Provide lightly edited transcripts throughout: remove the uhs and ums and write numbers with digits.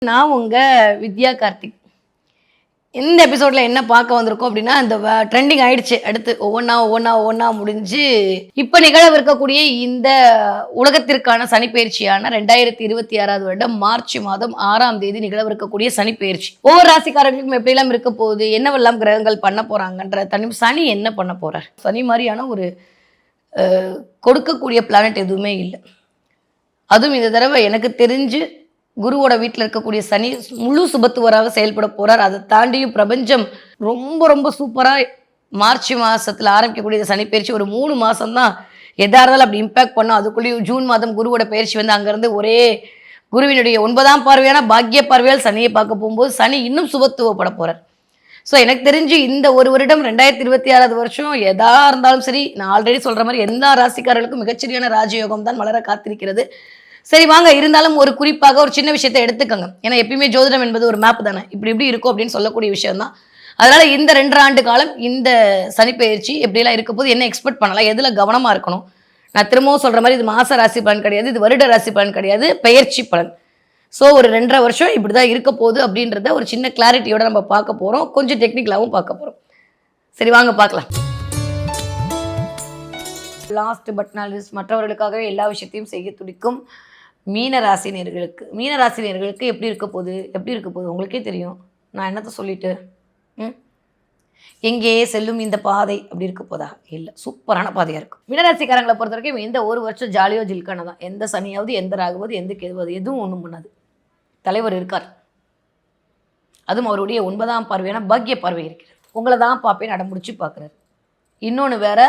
நான் உங்கள் வித்யா கார்த்திக். இந்த எபிசோடில் என்ன பார்க்க வந்திருக்கோம் அப்படின்னா, இந்த ட்ரெண்டிங் ஆயிடுச்சு. அடுத்து ஒவ்வொன்றா முடிஞ்சு இப்போ நிகழவிருக்கக்கூடிய இந்த உலகத்திற்கான சனிப்பெயர்ச்சியான 2026 வருடம் மார்ச் மாதம் 6ஆம் தேதி நிகழவிருக்கக்கூடிய சனிப்பெயர்ச்சி ஒவ்வொரு ராசிக்காரர்களுக்கும் எப்படியெல்லாம் இருக்க போகுது, என்னவெல்லாம் கிரகங்கள் பண்ண போகிறாங்கன்ற சனி என்ன பண்ண போகிறார். சனி மாதிரியான ஒரு கொடுக்கக்கூடிய பிளானட் எதுவுமே இல்லை. அதுவும் இந்த தடவை எனக்கு தெரிஞ்சு குருவோட வீட்டில் இருக்கக்கூடிய சனி முழு சுபத்துவராக செயல்பட போகிறார். அதை தாண்டியும் பிரபஞ்சம் ரொம்ப ரொம்ப சூப்பராக மார்ச் மாதத்தில் ஆரம்பிக்கக்கூடிய சனி பயிற்சி ஒரு 3 மாதம்தான் எதாக இருந்தாலும் அப்படி இம்பேக்ட் பண்ணோம். அதுக்குள்ளேயும் ஜூன் மாதம் குருவோட பயிற்சி வந்து அங்கேருந்து ஒரே குருவினுடைய 9ஆம் பார்வையான பாக்கிய பார்வையால் சனியை பார்க்க போகும்போது சனி இன்னும் சுபத்துவப்பட போகிறார். ஸோ எனக்கு தெரிஞ்சு இந்த ஒரு வருடம் 2026 வருஷம் எதாக இருந்தாலும் சரி, நான் ஆல்ரெடி சொல்கிற மாதிரி எல்லா ராசிக்காரர்களுக்கும் மிகச்சரியான ராஜயோகம் தான் மலர காத்திருக்கிறது. சரி வாங்க, இருந்தாலும் ஒரு குறிப்பாக ஒரு சின்ன விஷயத்தை எடுத்துக்கோங்க. ஏன்னா எப்பயுமே ஜோதிடம் என்பது ஒரு மேப் தானே, இப்படி இருக்கும் அப்படின்னு சொல்லக்கூடிய விஷயம் தான். அதனால இந்த 2 ஆண்டு காலம் இந்த சனிப்பெயர்ச்சி எப்படிலாம் இருக்க போது, என்ன எக்ஸ்பெக்ட் பண்ணலாம், எதில் கவனமாக இருக்கணும். நான் திரும்பவும் சொல்கிற மாதிரி இது மாச ராசி பலன் கிடையாது, இது வருட ராசி பலன் கிடையாது, பெயர்ச்சி பலன். ஸோ ஒரு 2.5 வருஷம் இப்படி தான் இருக்க போகுது அப்படின்றத ஒரு சின்ன கிளாரிட்டியோட நம்ம பார்க்க போகிறோம். கொஞ்சம் டெக்னிக்கலாகவும் பார்க்க போகிறோம். சரி வாங்க பார்க்கலாம். லாஸ்ட் பட் நாட் லீஸ்ட், மற்றவர்களுக்காகவே எல்லா விஷயத்தையும் செய்ய துடிக்கும் மீனராசினியர்களுக்கு எப்படி இருக்க போகுது உங்களுக்கே தெரியும். நான் என்னத்தை சொல்லிட்டு எங்கே செல்லும் இந்த பாதை அப்படி இருக்க போதா? இல்லை, சூப்பரான பாதையாக இருக்கும். மீனராசிக்காரங்களை பொறுத்த வரைக்கும் இந்த ஒரு வருஷம் ஜாலியோ ஜில்கான தான். எந்த சனியாவது, எந்த ராகுவது, எந்த கேதுவது எதுவும் ஒன்றும் பண்ணாது. தலைவர் இருக்கார். அதுவும் அவருடைய 9ஆம் பார்வையான பாக்கிய பார்வை இருக்கிறது. உங்களை தான் பார்ப்பேன் அடம்பிடிச்சு பார்க்குறாரு. இன்னொன்று வேற,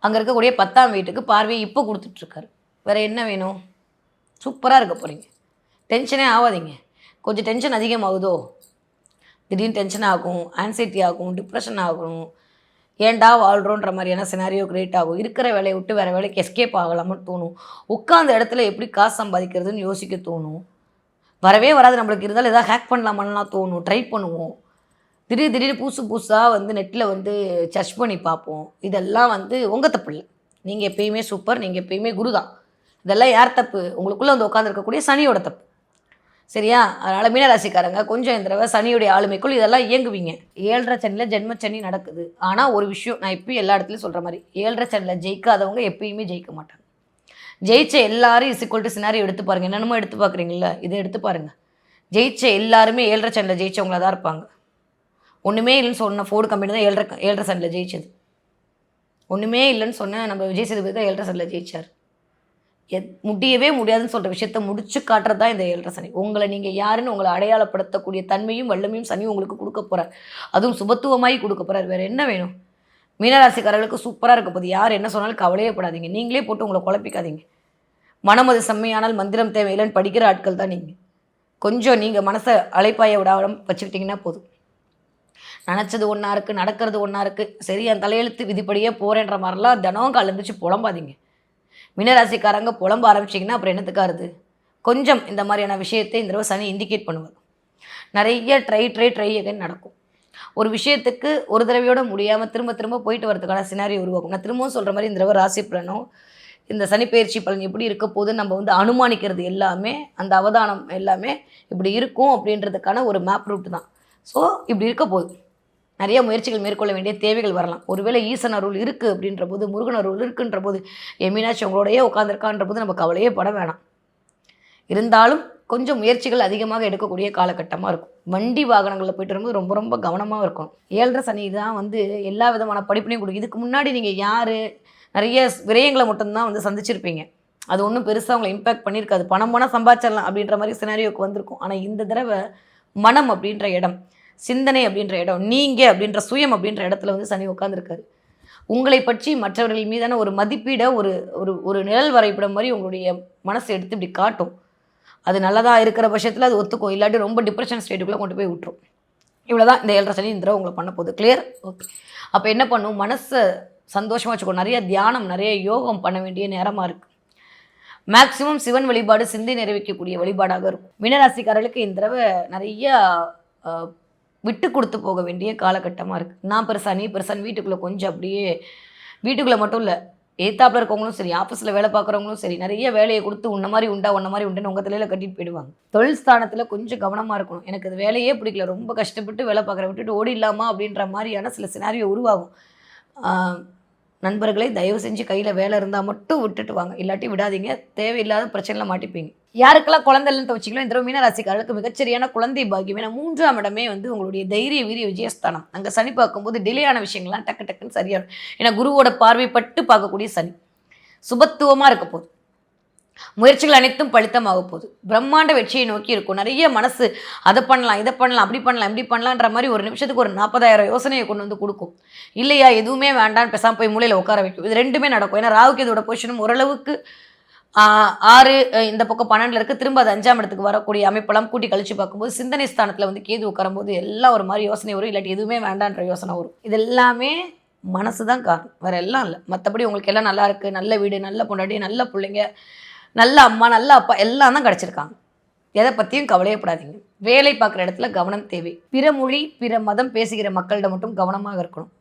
அங்கே இருக்கக்கூடிய 10ஆம் வீட்டுக்கு பார்வையை இப்போ கொடுத்துட்ருக்காரு. வேறு என்ன வேணும்? சூப்பராக இருக்க போகிறீங்க. டென்ஷனே ஆகாதீங்க. கொஞ்சம் டென்ஷன் அதிகமாகுதோ, திடீர்னு டென்ஷன் ஆகும், ஆன்சைட்டி ஆகும், டிப்ரெஷன் ஆகும், ஏன்டா வாழ்கிறோன்ற மாதிரியான சினாரியோ கிரியேட் ஆகும். இருக்கிற வேலையை விட்டு வேறு வேலைக்கு எஸ்கேப் ஆகலாம்னு தோணும். உட்காந்த இடத்துல எப்படி காசு சம்பாதிக்கிறதுன்னு யோசிக்க தோணும். வரவே வராது நம்மளுக்கு, இருந்தாலும் எதாவது ஹேக் பண்ணலாமான்லாம் தோணும். ட்ரை பண்ணுவோம். திடீர்னு புதுசாக வந்து நெட்டில் வந்து சர்ச் பண்ணி பார்ப்போம். இதெல்லாம் வந்து உங்கள் தப்பு இல்லை. நீங்கள் எப்பயுமே சூப்பர், நீங்கள் எப்பயுமே குரு தான். இதெல்லாம் யார் தப்பு? உங்களுக்குள்ளே வந்து உட்காந்துருக்கக்கூடிய சனியோட தப்பு. சரியா? அதனால் மீனராசிக்காரங்க கொஞ்சம் இந்த தடவை சனியுடைய ஆளுமைக்குள் இதெல்லாம் இயங்குவீங்க. 7.5 சனியில் ஜென்மச்சனி நடக்குது. ஆனால் ஒரு விஷயம் நான் எப்பயும் எல்லா இடத்துலையும் சொல்கிற மாதிரி, 7.5 சனியில் ஜெயிக்காதவங்க எப்பயுமே ஜெயிக்க மாட்டாங்க. ஜெயிச்ச எல்லாரும் இஸ் சினாரி எடுத்து பாருங்கள். என்னென்னமோ எடுத்து பார்க்குறீங்களா, இதை எடுத்து பாருங்கள். ஜெயிச்ச எல்லாருமே 7.5 சனியில் ஜெயிச்சவங்களா தான் இருப்பாங்க. ஒன்றுமே இல்லைன்னு சொன்ன ஃபோர்டு கம்பெனி தான் 7.5 சனியில் ஜெயிச்சது. ஒன்றுமே இல்லைன்னு சொன்ன நம்ம விஜய் சேதுபதி தான் 7.5 சனியில் ஜெயிச்சார். முடியவே முடியாதுன்னு சொல்கிற விஷயத்த முடிச்சு காட்டுறது தான் இந்த 7.5 சனி. உங்களை நீங்கள் யாருன்னு உங்களை அடையாளப்படுத்தக்கூடிய தன்மையும் வல்லமையும் சனி உங்களுக்கு கொடுக்க போகிறார். அதுவும் சுபத்துவமாகி கொடுக்க போகிறார். வேறு என்ன வேணும்? மீனராசிக்காரர்களுக்கு சூப்பராக இருக்க போது. யார் என்ன சொன்னாலும் கவலையே படாதீங்க. நீங்களே போட்டு உங்களை குழப்பிக்காதீங்க. மனமது செம்மையானால் மந்திரம் தேவையில்லைன்னு படிக்கிற ஆட்கள் தான் நீங்கள். கொஞ்சம் நீங்கள் மனசை அலைப்பாய விடாமல் வச்சுக்கிட்டிங்கன்னா போதும். நினச்சது ஒன்றா இருக்குது, நடக்கிறது ஒன்றா இருக்குது, சரி என் தலையெழுத்து விதிப்படியே போகிறேன்ற மாதிரிலாம் தினம் கால் இருந்துச்சு புலம்பாதீங்க. மீனராசிக்காரங்க புலம்ப ஆரம்பிச்சிங்கன்னா அப்புறம் என்னத்துக்காருது? கொஞ்சம் இந்த மாதிரியான விஷயத்தை இந்த தடவை சனி இண்டிகேட் பண்ணுவார். நிறைய ட்ரை அகைன் நடக்கும். ஒரு விஷயத்துக்கு ஒரு தடவையோட முடியாமல் திரும்ப போயிட்டு வரதுக்கான சினாரியோ உருவாக்கும். நான் திரும்பவும் சொல்கிற மாதிரி இந்த தடவை ராசி பலனும் இந்த சனிப்பெயர்ச்சி பலன் எப்படி இருக்க போதுன்னு நம்ம வந்து அனுமானிக்கிறது எல்லாமே, அந்த அவதானம் எல்லாமே இப்படி இருக்கும் அப்படின்றதுக்கான ஒரு மேப் ரூட் தான். ஸோ இப்படி இருக்க போகுது. நிறைய முயற்சிகள் மேற்கொள்ள வேண்டிய தேவைகள் வரலாம். ஒருவேளை ஈசன் அருள் இருக்குது அப்படின்ற போது, முருகன் அருள் இருக்குன்ற போது, மீனாட்சி உங்களோடையே உட்காந்துருக்கான்ற போது நம்ம கவலையே பட வேணாம். இருந்தாலும் கொஞ்சம் முயற்சிகள் அதிகமாக எடுக்கக்கூடிய காலகட்டமாக இருக்கும். வண்டி வாகனங்களில் போய்ட்டு வரும்போது ரொம்ப ரொம்ப கவனமாக இருக்கணும். 7.5 சனி தான் வந்து எல்லா விதமான படிப்பினையும் கொடுக்கும். இதுக்கு முன்னாடி நீங்கள் யார் நிறைய விரயங்களை மட்டும்தான் வந்து சந்திச்சிருப்பீங்க. அது ஒன்றும் பெருசாக அவங்களை இம்பேக்ட் பண்ணியிருக்காது. பணம் சம்பாதிச்சிடலாம் அப்படின்ற மாதிரி சினாரியோக்கு வந்திருக்கும். ஆனால் இந்த தடவை மனம் அப்படின்ற இடம், சிந்தனை அப்படின்ற இடம், நீங்கள் அப்படின்ற சுயம் அப்படின்ற இடத்துல வந்து சனி உட்காந்துருக்காரு. உங்களை பற்றி மற்றவர்கள் மீதான ஒரு மதிப்பீடை ஒரு ஒரு நிழல் வரைபடம் மாதிரி உங்களுடைய மனசை எடுத்து இப்படி காட்டும். அது நல்லதாக இருக்கிற பட்சத்தில் அது ஒத்துக்கும், இல்லாட்டி ரொம்ப டிப்ரெஷன் ஸ்டேட்டுக்குள்ளே கொண்டு போய் விட்டுரும். இவ்வளோதான் இந்த 7.5 சனி இந்த தடவை உங்களை பண்ண போகுது. கிளியர்? ஓகே. அப்போ என்ன பண்ணும்? மனசை சந்தோஷமாக வச்சுக்கோ. நிறைய தியானம், நிறைய யோகம் பண்ண வேண்டிய நேரமாக இருக்குது. மேக்சிமம் சிவன் வழிபாடு சிந்தை நிறைவேற்றக்கூடிய வழிபாடாக இருக்கும். மீனராசிக்காரர்களுக்கு இந்த தடவை நிறைய விட்டு கொடுத்து போக வேண்டிய காலகட்டமாக இருக்குது. நான் பெருசா நீ பெருசான்னு வீட்டுக்குள்ளே கொஞ்சம் அப்படியே, வீட்டுக்குள்ளே மட்டும் இல்லை, எதிர்த்தாப்புல இருக்கவங்களும் சரி, ஆஃபீஸில் வேலை பார்க்குறவங்களும் சரி, நிறைய வேலையை கொடுத்து உன்ன மாதிரி உண்டா உன்ன மாதிரி உண்டுன்னு உங்கள் தலையில் கட்டிட்டு போயிடுவாங்க. தொழில் ஸ்தானத்தில் கொஞ்சம் கவனமாக இருக்கணும். எனக்கு அது வேலையே பிடிக்கல, ரொம்ப கஷ்டப்பட்டு வேலை பார்க்குற விட்டுட்டு ஓடிடலாமா அப்படின்ற மாதிரியான சில சினாரியோ உருவாகும். நண்பர்களே, தயவு செஞ்சு கையில் வேலை இருந்தால் மட்டும் விட்டுட்டு வாங்க, இல்லாட்டி விடாதீங்க. தேவையில்லாத பிரச்சனையில் மாட்டிப்பீங்க. யாருக்கெல்லாம் குழந்தை இல்லைன்னு வச்சிங்களோ இந்த மீன ராசிக்காரர்களுக்கு மிகச்சரியான குழந்தை பாக்கியம். ஏன்னா 3ஆம் இடமே வந்து உங்களுடைய தைரிய வீரிய விஜயஸ்தானம். அங்கே சனி பார்க்கும்போது டிலே ஆன விஷயங்கள்லாம் டக்கு டக்குன்னு சரியாகும். ஏன்னா குருவோட பார்வைப்பட்டு பார்க்கக்கூடிய சனி சுபத்துவமாக இருக்க போகுது. முயற்சிகள் அனைத்தும் பலித்தமாக போகுது. பிரம்மாண்ட வெற்றியை நோக்கி இருக்கும். நிறைய மனசு அதை பண்ணலாம், இதை பண்ணலாம், அப்படி பண்ணலாம், இப்படி பண்ணலான்ற மாதிரி ஒரு நிமிஷத்துக்கு ஒரு 40,000 யோசனையை கொண்டு வந்து கொடுக்கும். இல்லையா, எதுவுமே வேண்டான்னு பேசாமல் போய் மூலையில் உட்கார வைக்கும். இது ரெண்டுமே நடக்கும். ஏன்னா ராகுக்கு இதோட பொசிஷனும் ஓரளவுக்கு 6 இந்த பக்கம் 12 இருக்குது. திரும்ப அது 5ஆம் இடத்துக்கு வரக்கூடிய அமைப்பெல்லாம் கூட்டி கழிச்சு பார்க்கும்போது சிந்தனை ஸ்தானத்தில் வந்து கேது உட்காரும்போது எல்லாம் ஒரு மாதிரி யோசனை வரும். இல்லாட்டி எதுவுமே வேண்டான்ற யோசனை வரும். இது எல்லாமே மனசு தான் காரணம், வேறு எல்லாம் இல்லை. மற்றபடி உங்களுக்கு எல்லாம் நல்லா இருக்குது, நல்ல வீடு, நல்ல பொண்டாட்டி, நல்ல பிள்ளைங்க, நல்ல அம்மா, நல்ல அப்பா எல்லாம் தான் கிடச்சிருக்காங்க. எதை பற்றியும் கவலையப்படாதீங்க. வேலை பார்க்குற இடத்துல கவனம் தேவை. பிற மொழி, பிற மதம் பேசுகிற மக்கள்கிட்ட மட்டும் கவனமாக இருக்கணும்.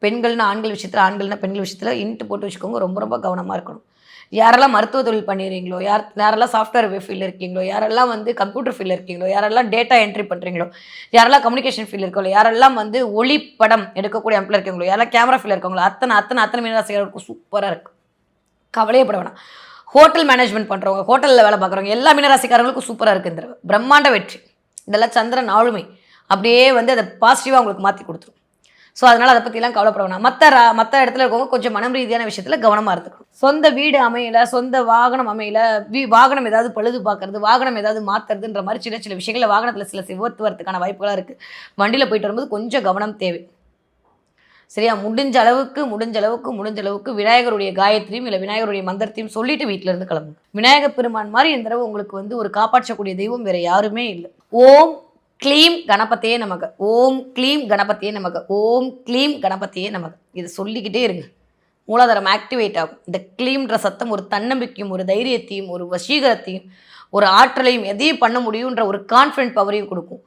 பெண்கள்னா ஆண்கள் விஷயத்தில், ஆண்கள்னா பெண்கள் விஷயத்தில் இன்ட்டு போட்டு வச்சுக்கோங்க. ரொம்ப ரொம்ப கவனமாக இருக்கணும். யாரெல்லாம் மருத்துவ தொழில் பண்ணிடுறீங்களோ, யாரெல்லாம் சாஃப்ட்வேர் ஃபீல்டில் இருக்கீங்களோ, யாரெல்லாம் வந்து கம்ப்யூட்டர் ஃபீல்டில் இருக்கீங்களோ, யாரெல்லாம் டேட்டா என்ட்ரி பண்ணுறீங்களோ, யாரெல்லாம் கம்யூனிகேஷன் ஃபீல்டில் இருக்கீங்களோ, யாரெல்லாம் வந்து ஒளிப்படம் எடுக்கக்கூடிய அமைப்பில் இருக்கீங்களோ, யாரெல்லாம் கேமரா ஃபீல்டில் இருக்கீங்களோ, அத்தனை மீனராசிக்காரர்களுக்கும் சூப்பராக இருக்குது. கவலையப்பட வேணாம். ஹோட்டல் மேனேஜ்மெண்ட் பண்ணுறவங்க, ஹோட்டலில் வேலை பார்க்குறவங்க எல்லா மீனராசிக்காரங்களுக்கும் சூப்பராக இருக்குது இந்த பிரம்மாண்ட வெற்றி. இதெல்லாம் சந்திரன் ஆளுமை அப்படியே வந்து அதை பாசிட்டிவாக உங்களுக்கு மாற்றி கொடுத்துரும். ஸோ அதனால் அதை பற்றிலாம் கவலைப்பட வேணாம். மற்ற இடத்துல இருக்கவங்க கொஞ்சம் மனம் ரீதியான விஷயத்தில் கவனமாக இருந்துக்கணும். சொந்த வீடு அமையல, சொந்த வாகனம் அமையல, வாகனம் ஏதாவது பழுது பார்க்கறது, வாகனம் ஏதாவது மாற்றுறதுன்ற மாதிரி சின்ன சின்ன விஷயங்களில் வாகனத்தில் சில விபத்து வரதுக்கான வாய்ப்புகளாக இருக்குது. வண்டியில் போயிட்டு வரும்போது கொஞ்சம் கவனம் தேவை. சரியா, முடிஞ்ச அளவுக்கு விநாயகருடைய காயத்ரியும் இல்லை விநாயகருடைய மந்திரத்தையும் சொல்லிட்டு வீட்டில இருந்து கிளம்புங்க. விநாயகர் பெருமான் மாதிரி இந்த தடவை உங்களுக்கு வந்து ஒரு காப்பாற்றக்கூடிய தெய்வம் வேற யாருமே இல்லை. ஓம் க்ளீம் கணபதியே நமக, ஓம் க்ளீம் கணபதியே நமக, ஓம் க்ளீம் கணபதியே நமக. இது சொல்லிக்கிட்டே இருங்க. மூலாதாரம் ஆக்டிவேட் ஆகும். இந்த க்ளீம்ன்ற சத்தம் ஒரு தன்னம்பிக்கையும், ஒரு தைரியத்தையும், ஒரு வசீகரத்தையும், ஒரு ஆற்றலையும், எதையும் பண்ண முடியுன்ற ஒரு கான்ஃபிடென்ட் பவரையும் கொடுக்கும்.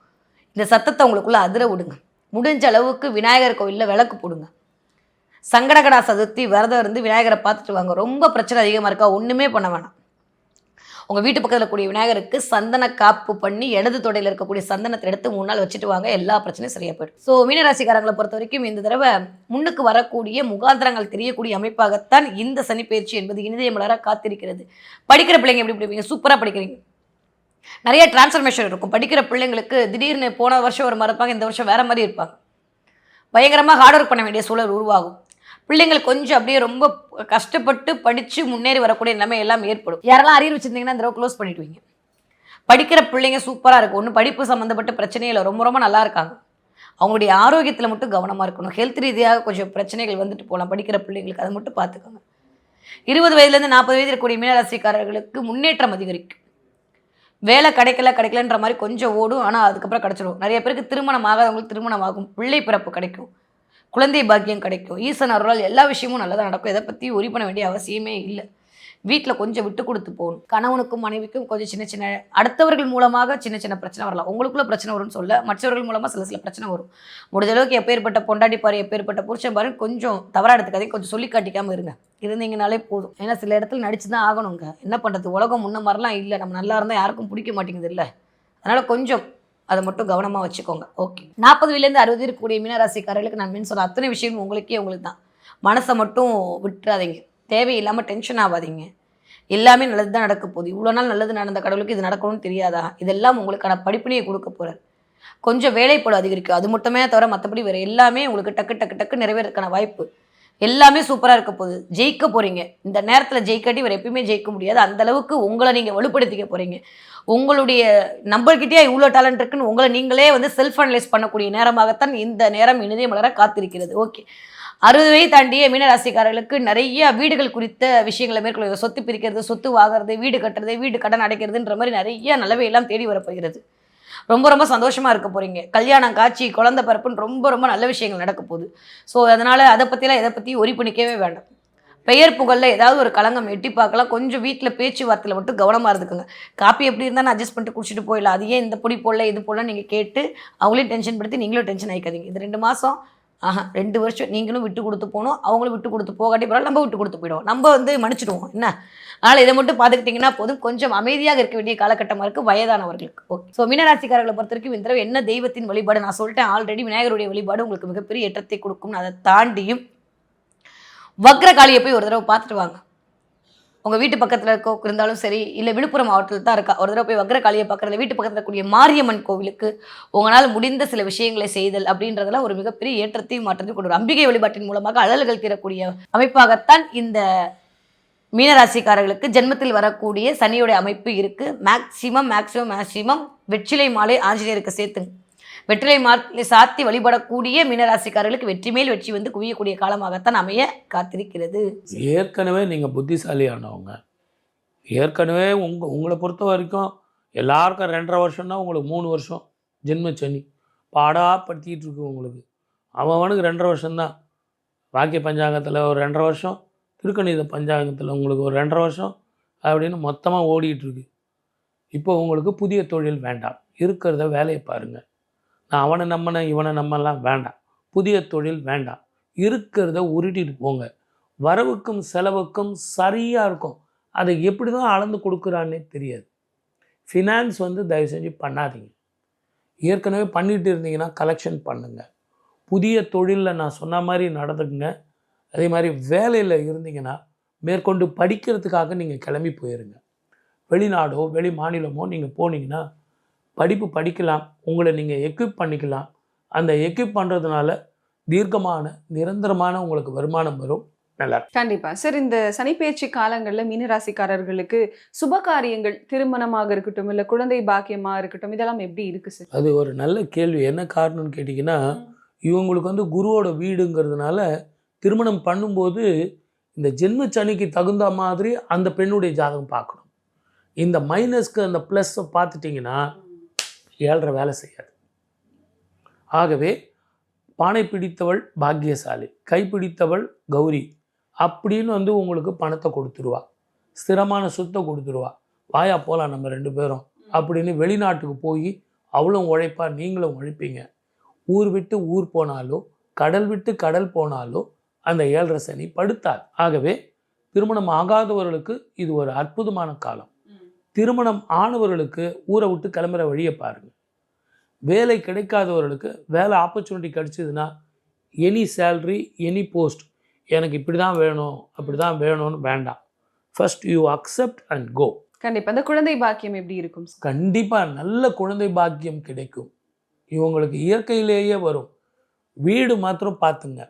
இந்த சத்தத்தை உங்களுக்குள்ள அதிர விடுங்க. முடிஞ்ச அளவுக்கு விநாயகர் கோவிலில் விளக்கு போடுங்க. சங்கடகடா சதுர்த்தி விரதம் இருந்து விநாயகரை பார்த்துட்டு வாங்க. ரொம்ப பிரச்சனை அதிகமாக இருக்கா, ஒன்றுமே பண்ண வேணாம். உங்கள் வீட்டு பக்கத்தில் இருக்கக்கூடிய விநாயகருக்கு சந்தன காப்பு பண்ணி இடது தொடையில் இருக்கக்கூடிய சந்தனத்தை எடுத்து 3 நாள் வச்சுட்டு வாங்க. எல்லா பிரச்சனையும் சரியாக போயிடும். ஸோ மீனராசிக்காரங்களை பொறுத்த வரைக்கும் இந்த தடவை முன்னுக்கு வரக்கூடிய முகாந்திரங்கள் தெரியக்கூடிய அமைப்பாகத்தான் இந்த சனிப்பெயர்ச்சி என்பது இனிதய மலராக காத்திருக்கிறது. படிக்கிற பிள்ளைங்க எப்படி படிப்பீங்க? சூப்பராக படிக்கிறீங்க. நிறைய டிரான்ஸ்ஃபர்மேஷன் இருக்கும். படிக்கிற பிள்ளைங்களுக்கு திடீர்னு போன வருஷம் ஒரு மாதிரி இருப்பாங்க, இந்த வருஷம் வேறு மாதிரி இருப்பாங்க. பயங்கரமாக ஹார்ட் ஒர்க் பண்ண வேண்டிய சூழல் உருவாகும். பிள்ளைங்களுக்கு கொஞ்சம் அப்படியே ரொம்ப கஷ்டப்பட்டு படித்து முன்னேறி வரக்கூடிய நிலைமை எல்லாம் ஏற்படும். யாரெல்லாம் அரியர் வச்சுருந்தீங்கன்னா இந்த க்ளோஸ் பண்ணிவிடுவீங்க. படிக்கிற பிள்ளைங்க சூப்பராக இருக்கும். ஒன்றும் படிப்பு சம்மந்தப்பட்ட பிரச்சனையே இல்லை, ரொம்ப ரொம்ப நல்லா இருக்காங்க. அவங்களுடைய ஆரோக்கியத்தில் மட்டும் கவனமாக இருக்கணும். ஹெல்த் ரீதியாக கொஞ்சம் பிரச்சனைகள் வந்துட்டு போகலாம் படிக்கிற பிள்ளைங்களுக்கு, அதை மட்டும் பார்த்துக்கோங்க. 20 வயதுலேருந்து 40 வயது இருக்கக்கூடிய மீனராசிக்காரர்களுக்கு முன்னேற்றம் அதிகரிக்கும். வேலை கிடைக்கலன்ற மாதிரி கொஞ்சம் ஓடும், ஆனால் அதுக்கப்புறம் கிடச்சிடும். நிறைய பேருக்கு திருமணம் ஆகாதவங்களுக்கு திருமணம் ஆகும், பிள்ளை பிறப்பு கிடைக்கும், குழந்தை பாக்கியம் கிடைக்கும். ஈசன் அருளால் எல்லா விஷயமும் நல்லதாக நடக்கும். இதை பற்றி ஒரி பண்ண வேண்டிய அவசியமே இல்லை. வீட்டில் கொஞ்சம் விட்டு கொடுத்து போகணும். கணவனுக்கும் மனைவிக்கும் கொஞ்சம் சின்ன சின்ன அடுத்தவர்கள் மூலமாக சின்ன சின்ன பிரச்சனை வரலாம். உங்களுக்குள்ள பிரச்சனை வரும்னு சொல்ல, மற்றவர்கள் மூலமாக சில பிரச்சனை வரும். முடிஞ்ச அளவுக்கு எப்பேற்பட்ட பொண்டாட்டி பாரு, எப்பேற்பட்ட புருஷன் பாரு, கொஞ்சம் தவறாக எடுத்துக்காதீங்க. கொஞ்சம் சொல்லி காட்டிக்காமல் இருங்க. இருந்தீங்கனாலே போதும். ஏன்னா சில இடத்துல நடிச்சு தான் ஆகணுங்க. என்ன பண்ணுறது, உலகம் முன்ன மாதிரிலாம் இல்லை. நம்ம நல்லா இருந்தால் யாருக்கும் பிடிக்க மாட்டேங்குது இல்லை. அதனால் கொஞ்சம் அதை மட்டும் கவனமாக வச்சுக்கோங்க. ஓகே, 40 வயதுலேருந்து 60 இருக்கக்கூடிய மீனராசிக்காரர்களுக்கு நான் மீன் சொல்ல அத்தனை விஷயம் உங்களுக்கு தான். மனசை மட்டும் விட்டுறாதீங்க. தேவையில்லாமல் டென்ஷன் ஆகாதீங்க. எல்லாமே நல்லது தான் நடக்க போகுது. இவ்வளோ நாள் நல்லது நடந்த கடவுளுக்கு இது நடக்கணும்னு தெரியாதா? இதெல்லாம் உங்களுக்கான படிப்பினையை கொடுக்க போகிறார். கொஞ்சம் வேலைப்படு அதிகரிக்கும், அது மட்டுமே தவிர மற்றபடி வேறு எல்லாமே உங்களுக்கு டக்கு நிறைவேறதுக்கான வாய்ப்பு எல்லாமே சூப்பராக இருக்க போகுது. ஜெயிக்க போகிறீங்க. இந்த நேரத்தில் ஜெயிக்காட்டி வேறு எப்பயுமே ஜெயிக்க முடியாது. அந்தளவுக்கு உங்களை நீங்கள் வலுப்படுத்திக்க போகிறீங்க. உங்களுடைய நம்பர்கிட்டே இவ்வளோ டேலண்ட் இருக்குன்னு உங்களை நீங்களே வந்து செல்ஃப் அனலைஸ் பண்ணக்கூடிய நேரமாகத்தான் இந்த நேரம் இனிதய மலர காத்திருக்கிறது. ஓகே, 60 வயது தாண்டிய மீனராசிக்காரர்களுக்கு நிறைய வீடுகள் குறித்த விஷயங்களை மேற்கொள்ள, சொத்து பிரிக்கிறது, சொத்து வாங்குறது, வீடு கட்டுறது, வீடு கடன் அடைக்கிறதுன்ற மாதிரி நிறைய நல்லவையெல்லாம் தேடி வரப்போகிறது. ரொம்ப ரொம்ப சந்தோஷமாக இருக்க போகிறீங்க. கல்யாணம் காட்சி குழந்தை பிறப்புன்னு ரொம்ப ரொம்ப நல்ல விஷயங்கள் நடக்க போகுது. ஸோ அதனால் அதை பற்றிலாம் எதை பற்றி ஒரி பண்ணிக்கவே வேண்டாம். பெயர் புகழில் ஏதாவது ஒரு களங்கம் எட்டி பார்க்கலாம். கொஞ்சம் வீட்டில் பேச்சுவார்த்தையில் மட்டும் கவனமாக இருந்துக்குங்க. காப்பி எப்படி இருந்தாலும் அட்ஜஸ்ட் பண்ணிட்டு குடிச்சிட்டு போயிடலாம். அது ஏன் இந்த பொடி போடல இது போடல நீங்கள் கேட்டு அவங்களையும் டென்ஷன் படுத்தி நீங்களும் டென்ஷன் ஆகிக்காதீங்க. இது 2 மாதம் ஆஹா 2 வருஷம் நீங்களும் விட்டு கொடுத்து போகணும், அவங்களும் விட்டு கொடுத்து போகாட்டி பரவாயில்ல, நம்ம விட்டு கொடுத்து போயிடுவோம். நம்ம வந்து மன்னிச்சுடுவோம் என்ன. அதனால் இதை மட்டும் பார்த்துக்கிட்டிங்கன்னா போதும். கொஞ்சம் அமைதியாக இருக்க வேண்டிய காலகட்டமாக இருக்குது வயதானவர்களுக்கு. ஓகே. ஸோ மீனராசிக்காரர்களை பொறுத்த வரைக்கும் இந்த தடவை என்ன தெய்வத்தின் வழிபாடு நான் சொல்லிட்டேன் ஆல்ரெடி. விநாயகருடைய வழிபாடு உங்களுக்கு மிகப்பெரிய ஏற்றத்தை கொடுக்கும். அதை தாண்டியும் வக்ரகாளியை போய் ஒரு தடவை பார்த்துட்டு வாங்க. உங்கள் வீட்டு பக்கத்தில் இருக்க இருந்தாலும் சரி, இல்லை விழுப்புரம் மாவட்டத்தில் தான் இருக்கா, ஒரு தடவை போய் வக்ரகாளியை பார்க்குறது, வீட்டு பக்கத்தில் இருக்கக்கூடிய மாரியம்மன் கோவிலுக்கு உங்களால் முடிந்த சில விஷயங்களை செய்தல் அப்படின்றதெல்லாம் ஒரு மிகப்பெரிய ஏற்றத்தையும் மாற்றத்தையும் கொண்டு வரும். அம்பிகை வழிபாட்டின் மூலமாக அழல்கள் தீரக்கூடிய அமைப்பாகத்தான் இந்த மீனராசிக்காரர்களுக்கு ஜென்மத்தில் வரக்கூடிய சனியுடைய அமைப்பு இருக்குது. மேக்சிமம் வெற்றிலை மாலை ஆஞ்சநேயருக்கு சேர்த்துங்க. வெற்றிலை மாலை சாத்தி வழிபடக்கூடிய மீனராசிக்காரர்களுக்கு வெற்றி மேல் வெற்றி வந்து குவியக்கூடிய காலமாகத்தான் அமைய காத்திருக்கிறது. ஏற்கனவே நீங்கள் புத்திசாலியானவங்க. ஏற்கனவே உங்களை பொறுத்த வரைக்கும் எல்லாருக்கும் 2.5 வருஷம்னா உங்களுக்கு 3 வருஷம் ஜென்மச்சனி பாடாப்படுத்திக்கிட்டு இருக்கு உங்களுக்கு. அவனுக்கு 2.5 வருஷம்தான். வாக்கிய பஞ்சாங்கத்தில் ஒரு 2.5 வருஷம், திருக்கணித பஞ்சாங்கத்தில் உங்களுக்கு ஒரு 2.5 வருஷம் அப்படின்னு மொத்தமாக ஓடிட்டுருக்கு. இப்போ உங்களுக்கு புதிய தொழில் வேண்டாம், இருக்கிறத வேலையை பாருங்கள். நான் அவனை நம்பினேன் இவனை நம்பலாம் வேண்டாம், புதிய தொழில் வேண்டாம், இருக்கிறத உருட்டிட்டு போங்க. வரவுக்கும் செலவுக்கும் சரியாக இருக்கும். அதை எப்படி தான் அளந்து கொடுக்குறான்னே தெரியாது. ஃபினான்ஸ் வந்து தயவு செஞ்சு பண்ணாதீங்க. ஏற்கனவே பண்ணிகிட்டு இருந்தீங்கன்னா கலெக்ஷன் பண்ணுங்கள். புதிய தொழிலில் நான் சொன்ன மாதிரி நடந்துக்குங்க. அதே மாதிரி வேலையில் இருந்தீங்கன்னா மேற்கொண்டு படிக்கிறதுக்காக நீங்கள் கிளம்பி போயிருங்க. வெளிநாடோ வெளி மாநிலமோ நீங்கள் போனீங்கன்னா படிப்பு படிக்கலாம், உங்களை நீங்கள் எக்யூப் பண்ணிக்கலாம். அந்த எக்யூப் பண்ணுறதுனால தீர்க்கமான நிரந்தரமான உங்களுக்கு வருமானம் வரும். நல்லா கண்டிப்பாக சார். இந்த சனிப்பெயர்ச்சி காலங்களில் மீனராசிக்காரர்களுக்கு சுப காரியங்கள், திருமணமாக இருக்கட்டும் இல்லை குழந்தை பாக்கியமாக இருக்கட்டும், இதெல்லாம் எப்படி இருக்குது சார்? அது ஒரு நல்ல கேள்வி. என்ன காரணம்னு கேட்டிங்கன்னா, இவங்களுக்கு வந்து குருவோட வீடுங்கிறதுனால திருமணம் பண்ணும்போது இந்த ஜென்ம சனிக்கு தகுந்த மாதிரி அந்த பெண்ணுடைய ஜாதகம் பார்க்கணும். இந்த மைனஸ்க்கு அந்த ப்ளஸ்ஸை பார்த்துட்டிங்கன்னா 7.5 வேலை செய்யாது. ஆகவே பானை பிடித்தவள் பாக்கியசாலி, கை பிடித்தவள் கௌரி அப்படின்னு வந்து உங்களுக்கு பணத்தை கொடுத்துருவா, ஸ்திரமான சொத்தை கொடுத்துருவா. வாயா போகலாம் நம்ம 2 பேரும் அப்படின்னு வெளிநாட்டுக்கு போய் அவளும் உழைப்பா, நீங்களும் உழைப்பீங்க. ஊர் விட்டு ஊர் போனாலோ கடல் விட்டு கடல் போனாலோ அந்த 7.5 சனி படுத்தாது. ஆகவே திருமணம் ஆகாதவர்களுக்கு இது ஒரு அற்புதமான காலம். திருமணம் ஆனவர்களுக்கு ஊரை விட்டு கிளம்புற வழியை பாருங்கள். வேலை கிடைக்காதவர்களுக்கு வேலை ஆப்பர்ச்சுனிட்டி கிடச்சிதுன்னா எனி சேல்ரி எனி போஸ்ட், எனக்கு இப்படி தான் வேணும் அப்படி தான் வேணும்னு வேண்டாம். ஃபர்ஸ்ட் யூ அக்செப்ட் அண்ட் கோ. கண்டிப்பாக. அந்த குழந்தை பாக்கியம் எப்படி இருக்கும்? கண்டிப்பாக நல்ல குழந்தை பாக்கியம் கிடைக்கும். இவங்களுக்கு இயற்கையிலேயே வரும். வீடு மாத்திரம் பார்த்துங்க,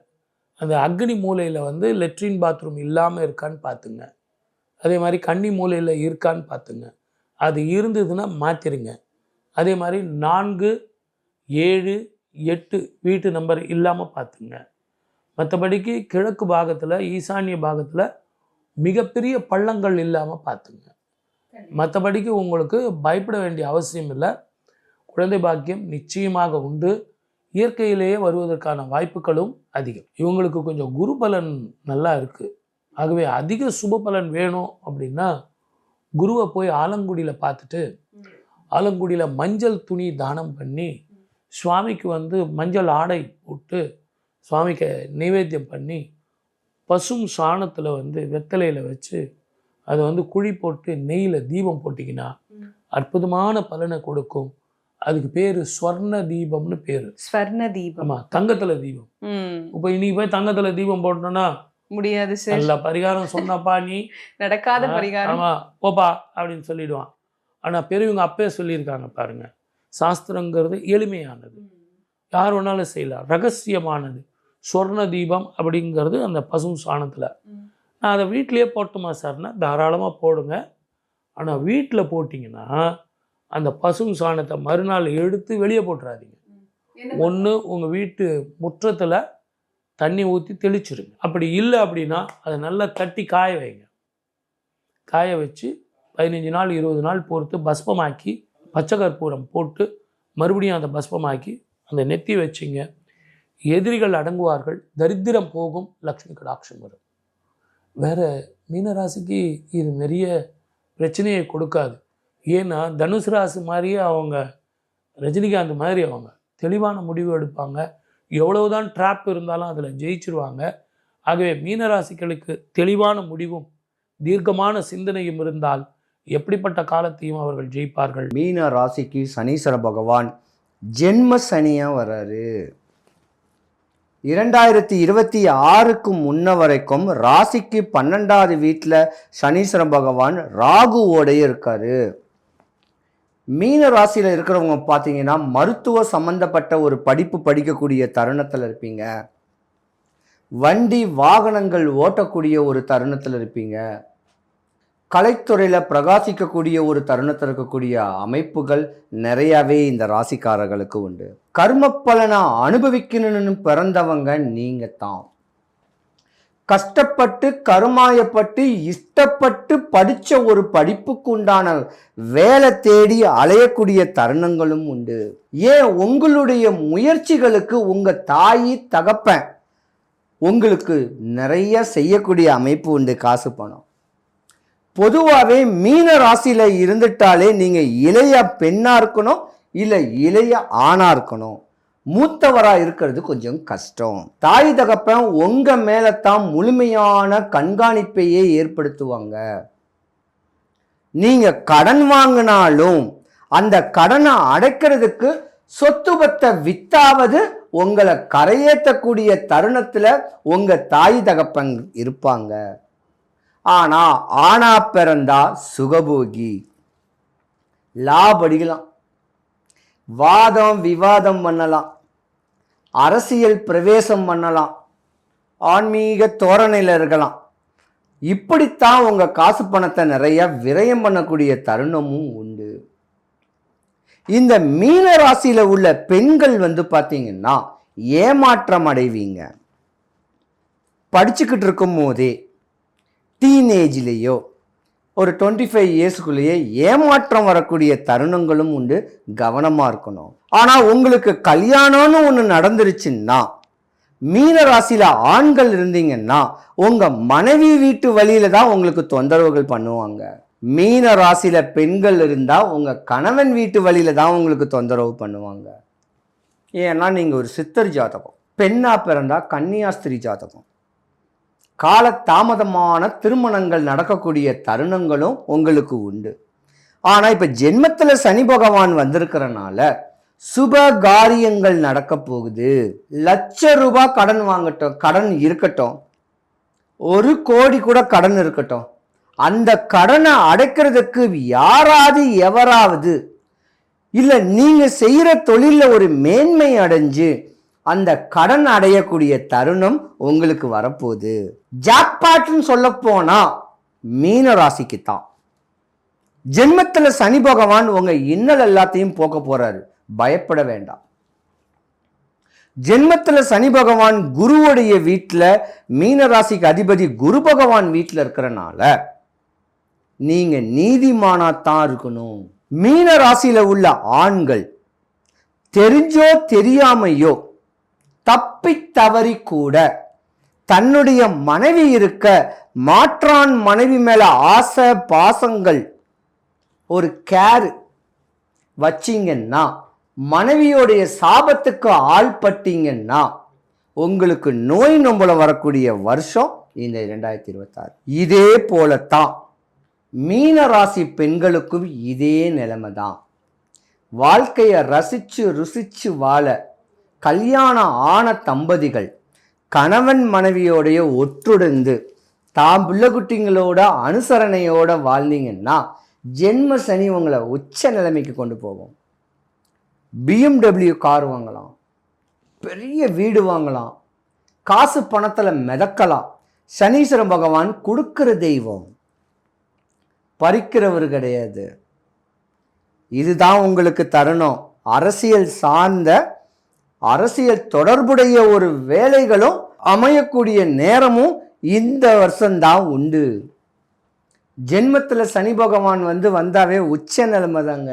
அந்த அக்னி மூலையில் வந்து லெட்ரின் பாத்ரூம் இல்லாமல் இருக்கான்னு பார்த்துங்க. அதே மாதிரி கன்னி மூலையில் இருக்கான்னு பார்த்துங்க. அது இருந்ததுன்னா மாற்றிடுங்க. அதே மாதிரி 4, 7, 8 வீட்டு நம்பர் இல்லாமல் பார்த்துங்க. மற்றபடிக்கு கிழக்கு பாகத்தில் ஈசானிய பாகத்தில் மிகப்பெரிய பள்ளங்கள் இல்லாமல் பார்த்துங்க. மற்றபடிக்கு உங்களுக்கு பயப்பட வேண்டிய அவசியம் இல்லை. குழந்தை பாக்கியம் நிச்சயமாக உண்டு. இயற்கையிலேயே வருவதற்கான வாய்ப்புகளும் அதிகம். இவங்களுக்கு கொஞ்சம் குரு பலன் நல்லா இருக்குது. ஆகவே அதிக சுப பலன் வேணும் அப்படின்னா குருவை போய் ஆலங்குடியில் பார்த்துட்டு ஆலங்குடியில் மஞ்சள் துணி தானம் பண்ணி சுவாமிக்கு வந்து மஞ்சள் ஆடை போட்டு சுவாமிக்கு நைவேத்தியம் பண்ணி பசும் சாணத்தில் வந்து வெத்தலையில் வச்சு அதை வந்து குழி போட்டு நெய்யில் தீபம் போட்டிங்கன்னா அற்புதமான பலனை கொடுக்கும். அதுக்கு பேர் ஸ்வர்ண தீபம்னு பேர். ஸ்வர்ண தீபம். ஆமாம், தங்கத்தில் தீபம். இப்போ இன்னைக்கு போய் தங்கத்தில் தீபம் போட்டோன்னா முடியாது சார். நல்ல பரிகாரம் சொன்னப்பா நீ நடக்காத பரிகாரம். ஆமாம் போப்பா அப்படின்னு சொல்லிடுவான். ஆனால் பெரியவங்க அப்பே சொல்லியிருக்காங்க பாருங்க, சாஸ்திரங்கிறது எளிமையானது, யார் வேணாலும் செய்யலாம், ரகசியமானது. சொர்ண தீபம் அப்படிங்கிறது அந்த பசும் சாணத்தில். நான் அதை வீட்டிலேயே போட்டுமா சார்னா தாராளமாக போடுங்க. ஆனால் வீட்டில் போட்டிங்கன்னா அந்த பசும் சாணத்தை மறுநாள் எடுத்து வெளியே போட்டுறாதீங்க. ஒன்று உங்கள் வீட்டு முற்றத்தில் தண்ணி ஊற்றி தெளிச்சிருங்க. அப்படி இல்லை அப்படின்னா அதை நல்லா தட்டி காய வைங்க. காய வச்சு 15 நாள் 20 நாள் பொறுத்து பஸ்பமாக்கி பச்சை கற்பூரம் போட்டு மறுபடியும் அந்த பஸ்பமாக்கி அந்த நெத்தி வச்சிங்க. எதிரிகள் அடங்குவார்கள், தரித்திரம் போகும், லக்ஷ்மி கடாட்சம் வரும். வேறு மீனராசிக்கு இது நிறைய பிரச்சனையை கொடுக்காது. ஏன்னா தனுசு ராசி மாதிரியே அவங்க ரஜினிகாந்த் மாதிரி அவங்க தெளிவான முடிவு எடுப்பாங்க. எவ்வளவுதான் ட்ராப் இருந்தாலும் அதில் ஜெயிச்சிருவாங்க. ஆகவே மீனராசிகளுக்கு தெளிவான முடிவும் தீர்க்கமான சிந்தனையும் இருந்தால் எப்படிப்பட்ட காலத்தையும் அவர்கள் ஜெயிப்பார்கள். மீன ராசிக்கு சனீஸ்வர பகவான் ஜென்ம சனியா வர்றாரு. 2026க்கு முன்ன வரைக்கும் ராசிக்கு 12வது வீட்டில் சனீஸ்வர பகவான் ராகுவோடைய இருக்காரு. மீன ராசியில் இருக்கிறவங்க பார்த்தீங்கன்னா மருத்துவ சம்பந்தப்பட்ட ஒரு படிப்பு படிக்கக்கூடிய தருணத்தில் இருப்பீங்க. வண்டி வாகனங்கள் ஓட்டக்கூடிய ஒரு தருணத்தில் இருப்பீங்க. கலைத்துறையில் பிரகாசிக்கக்கூடிய ஒரு தருணத்தில் இருக்கக்கூடிய அமைப்புகள் நிறையாவே இந்த ராசிக்காரர்களுக்கு உண்டு. கர்ம பலனை அனுபவிக்கணும்னு பிறந்தவங்க நீங்க தான். கஷ்டப்பட்டு கருமாயப்பட்டு இஷ்டப்பட்டு படித்த ஒரு படிப்புக்கு உண்டான வேலை தேடி அலையக்கூடிய தருணங்களும் உண்டு. ஏன் உங்களுடைய முயற்சிகளுக்கு உங்க தாயி தகப்பன் உங்களுக்கு நிறைய செய்யக்கூடிய அமைப்பு உண்டு. காசு பணம் பொதுவாகவே மீன ராசியில் இருந்துட்டாலே நீங்கள் இளைய பெண்ணாக இருக்கணும், இல்லை இளைய ஆணாக இருக்கணும். மூத்தவராக இருக்கிறது கொஞ்சம் கஷ்டம். தாய் தகப்பன் உங்கள் மேலே தான் முழுமையான கண்காணிப்பையே ஏற்படுத்துவாங்க. நீங்கள் கடன் வாங்கினாலும் அந்த கடனை அடைக்கிறதுக்கு சொத்து பத்தை வித்தாவது உங்களை கரையேற்றக்கூடிய தருணத்தில் உங்கள் தாய் தகப்பன் இருப்பாங்க. ஆனால் ஆணா பிறந்தா சுகபோகி, லாபடிக்கலாம், வாதம் விவாதம் பண்ணலாம், அரசியல் பிரவேசம் பண்ணலாம், ஆன்மீக தோரணையில் இருக்கலாம். இப்படித்தான் உங்கள் காசு பணத்தை நிறைய விரயம் பண்ணக்கூடிய தருணமும் உண்டு. இந்த மீன ராசியில் உள்ள பெண்கள் பார்த்தீங்கன்னா ஏமாற்றம் அடைவீங்க. படிச்சுக்கிட்டு இருக்கும் போதே டீனேஜ்லேயோ ஒரு 25 இயர்ஸ்க்குள்ளேயே ஏமாற்றம் வரக்கூடிய தருணங்களும் உண்டு. கவனமாக இருக்கணும். ஆனால் உங்களுக்கு கல்யாணம்னு ஒன்று நடந்துருச்சுன்னா, மீன ராசியில் ஆண்கள் இருந்தீங்கன்னா உங்கள் மனைவி வீட்டு வழியில தான் உங்களுக்கு தொந்தரவுகள் பண்ணுவாங்க. மீன ராசியில் பெண்கள் இருந்தால் உங்கள் கணவன் வீட்டு வழியில தான் உங்களுக்கு தொந்தரவு பண்ணுவாங்க. ஏன்னா நீங்கள் ஒரு சித்தர் ஜாதகம். பெண்ணாக பிறந்தா கன்னியாஸ்திரி ஜாதகம். கால தாமதமான திருமணங்கள் நடக்கக்கூடிய தருணங்களும் உங்களுக்கு உண்டு. ஆனால் இப்போ ஜென்மத்தில் சனி பகவான் வந்திருக்கிறனால சுப காரியங்கள் நடக்க போகுது. ₹1,00,000 கடன் வாங்கட்டும், கடன் இருக்கட்டும், 1 கோடி கூட கடன் இருக்கட்டும், அந்த கடனை அடைக்கிறதுக்கு யாராவது எவராவது இல்லை நீங்கள் செய்கிற தொழிலில் ஒரு மேன்மை அடைஞ்சு அந்த கடன் அடையக்கூடிய தருணம் உங்களுக்கு வரப்போகுது. ஜாக்பாட்னு சொல்ல போனா மீன ராசிக்கு தான். ஜென்மத்தில் சனி பகவான் உங்க இன்னல் எல்லாத்தையும் போக்க போறாரு. பயப்பட வேண்டாம். ஜென்மத்தில் சனி பகவான் குருவுடைய வீட்டில், மீன ராசிக்கு அதிபதி குரு பகவான் வீட்டில் இருக்கிறனால நீங்க நீதிமானாத்தான் இருக்கணும். மீன ராசியில உள்ள ஆண்கள் தெரிஞ்சோ தெரியாமையோ தப்பி தவறி கூட தன்னுடைய மனைவி இருக்க மாற்றான் மனைவி மேல ஆசை பாசங்கள் ஒரு கேர் வச்சிங்கன்னா, மனைவியோடைய சாபத்துக்கு ஆள்பட்டீங்கன்னா உங்களுக்கு நோய் நொம்பல வரக்கூடிய வருஷம் இந்த 2026. இதே போலத்தான் மீன ராசி பெண்களுக்கும் இதே நிலைமை தான். வாழ்க்கையை ரசிச்சு ருசிச்சு வாழ கல்யாணம் ஆன தம்பதிகள் கணவன் மனைவியோடைய ஒற்றுடந்து தாம் பிள்ளைக்குட்டிங்களோட அனுசரணையோட வாழ்ந்தீங்கன்னா ஜென்ம சனி உங்களை உச்ச நிலைமைக்கு கொண்டு போகும். BMW கார் வாங்கலாம், பெரிய வீடு வாங்கலாம், காசு பணத்தில் மிதக்கலாம். சனீஸ்வர பகவான் கொடுக்கிற தெய்வம், பறிக்கிறவர் கிடையாது. இதுதான் உங்களுக்கு தருணம். அரசியல் சார்ந்த அரசியல் தொடர்புடைய ஒரு வேலைகளும் அமையக்கூடிய நேரமும் இந்த வருஷம்தான் உண்டு. ஜென்மத்தில் சனி பகவான் வந்தாவே உச்ச நிலைமை தாங்க.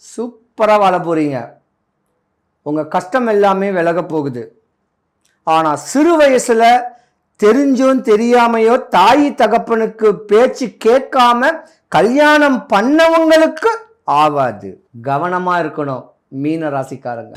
சூப்பராக வாழ போறீங்க. உங்கள் கஷ்டம் எல்லாமே விலக போகுது. ஆனால் சிறு வயசில் தெரிஞ்சும் தெரியாமையோ தாய் தகப்பனுக்கு பேச்சு கேட்காம கல்யாணம் பண்ணவங்களுக்கு ஆவாது. கவனமாக இருக்கணும் மீன ராசிக்காரங்க.